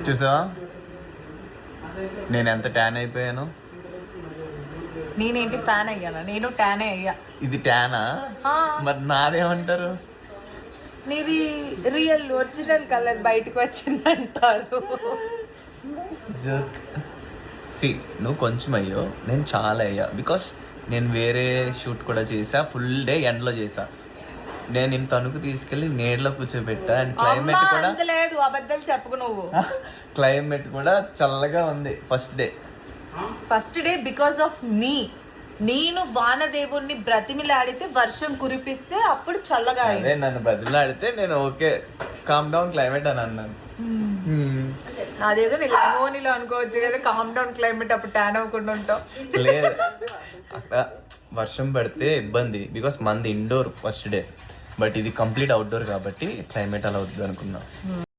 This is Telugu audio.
చూసావా నేను ఎంత ట్యాన్ అయిపోయాను. నేనేంటి ఫ్యాన్ అయ్యానా? నేను ట్యానే అయ్యా. ఇది ట్యానా? మరి నాదేమంటారు? నీది రియల్ ఒరిజినల్ కలర్ బయటకు వచ్చిందంటారు. నువ్వు కొంచెం అయ్యో, నేను చాలా అయ్యా. బికాస్ నేను వేరే షూట్ కూడా చేసా, ఫుల్ డే ఎండలో చేసా. నేను ఇంత తణుకు తీసుకెళ్ళి నీడలో కూర్చోబెట్టా. అండ్ క్లైమేట్ కూడా లేదు, అబద్ధాలు చెప్పకు నువ్వు. క్లైమేట్ కూడా చల్లగా ఉంది ఫస్ట్ డే బికాస్ ఆఫ్ నేను వానదేవుణ్ణి బ్రతిమిలాడితే వర్షం కురిపిస్తే అప్పుడు చల్లగా అదే నన్ను బ్రతిమిలాడితే నేను ఓకే కామ్ డౌన్ క్లైమేట్ అని అన్నాను. అదేదో నేను లంగోనిలో అనుకోవచ్చు కదా, కామ్ డౌన్ క్లైమేట్, అప్పుడు ట్యాన్ అవ్వకుండా ఉంటాం. లేదు, అక్కడ వర్షం పడితే ఇబ్బంది. బికాస్ మంది ఇండోర్ ఫస్ట్ డే, బట్ ఇది కంప్లీట్ అవుట్డోర్ కాబట్టి క్లైమేట్ అలా వద్దు అనుకున్నా.